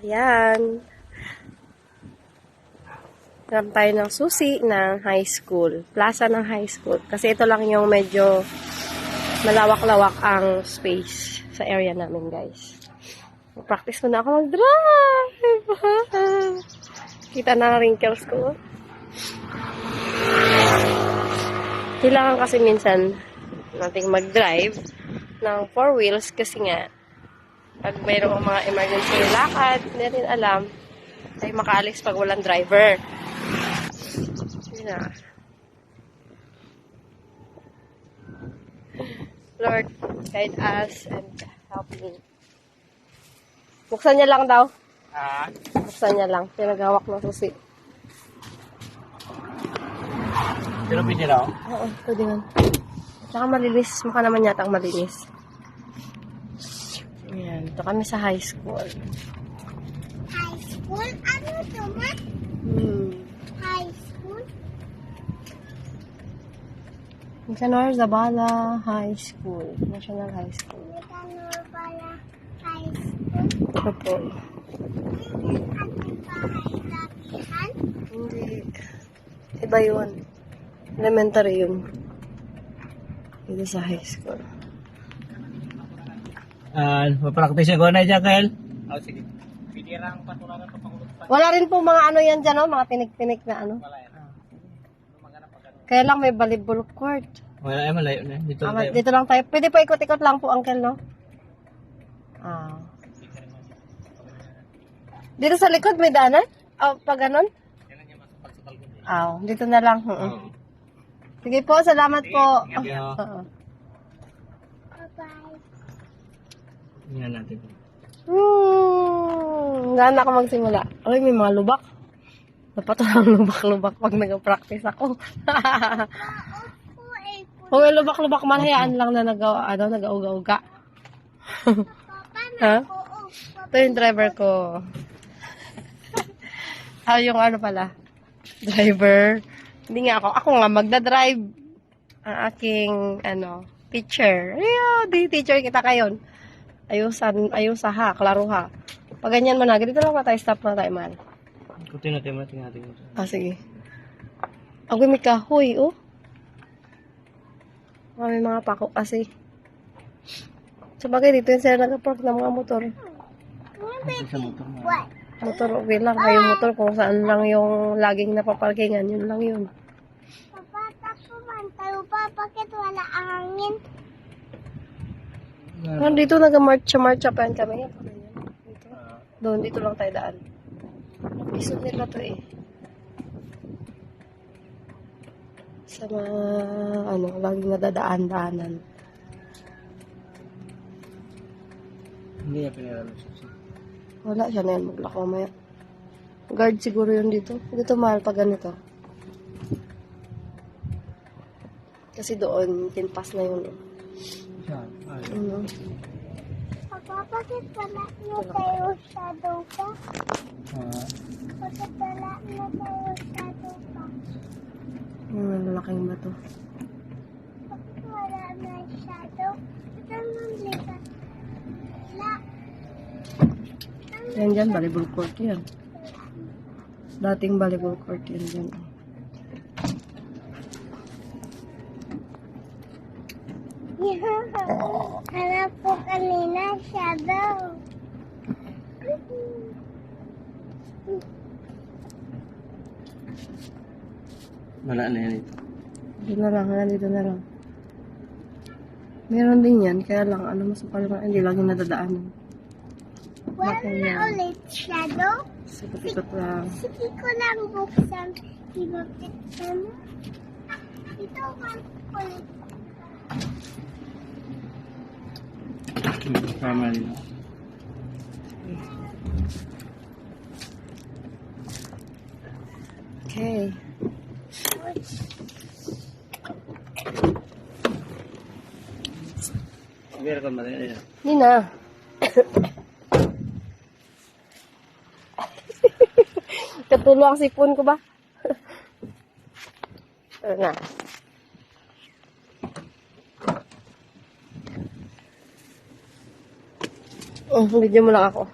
Ayan. Hanap tayo ng susi ng high school. Plaza ng high school. Kasi ito lang yung medyo malawak-lawak ang space sa area namin, guys. Practice muna ako mag-drive. Kita na wrinkles ko. Kailangan kasi minsan nating mag-drive ng 4 wheels kasi nga pag mayroong mga emergency lakad, hindi rin alam ay makaalis pag walang driver. Yun na. Lord, guide us and help me. Buksan niya lang daw. Buksan niya lang. Pinaghawak ng susi. Pero pwede raw? Oo, pwede nga. Tsaka malinis. Mukha naman yata ang malinis. Ayan. Ito kami sa high school. High school? Ano ito, ma? High school? Nicanor Zabala High School. National High School. Nicanor Zabala High School? Ito po. Ano bahay lapihan? Hindi. Iba yun. Elementary yun. Dito sa high school. Mapraktis ko na dyan, Kyle? Sige. Pwede lang patularan pa pangulot pa. Wala rin po mga ano yan dyan, no? Mga tinik-tinik na ano. Wala yan. Kaya lang may volleyball court. Wala yan, malayo na. Dito lang tayo. Pwede po ikot-ikot lang po, uncle, no? Dito sa likod may daanan? Pag ganun? Dito na lang. Sige po, salamat po. Bye-bye. Tingnan natin. Gana ako magsimula. Ay, may mga lubak. Dapat walang lubak-lubak pag nag-practice ako. Kung may lubak-lubak man, hayaan lang na nag-auga-uga. Ha? Ito yung driver ko. Yung ano pala, driver. Hindi nga ako. Ako nga magdadrive. Ang aking, teacher. Di teacher kita kayon. Ayusa ha, klaro ha. Pag ganyan mo na, ganito lang na tayo, stop na tayo man. Tingnan natin. Sige. Ako may kahoy, oh. May mga pako kasi. Sabagay, dito yung sila nag-park ng mga motor. What? Motor, okay lang. Yung motor, kung saan lang yung laging napaparkingan, yun lang yun. Papa, tayo pa, bakit wala hangin? Dito nag-marcha-marcha pa yan kami. Dito. Doon, dito lang tayo daan. Isod nila to eh. Sa mga, laging nadadaan-daanan. Hindi niya pinaralo siya. Wala siya na yan, maglako maya. Guard siguro yun dito. Dito mahal pag ganito. Kasi doon, tinpas na yun. Papa, bakit wala na tayo shadow pa? Bakit wala na tayo shadow pa? Yung lalaking bato. Bakit wala na shadow? Ito nang lipat. Wala. Yan dyan, volleyball court yan. Dating volleyball court yan dyan. Hanap po kanina shadow. Wala na yan ito. Dito na lang, dito na lang. Meron din yan, kaya lang, masukal lang, hindi lagi nadadaanan. Wala na ulit shadow. Sikot-ikot lang. Sige ko lang buksan. Ibabit mo. Ito man ulit. Tama rin. Okay. Meron ka madali. Hindi na. Katulo ang sipon ko ba? Ano na. Video mo lang ako.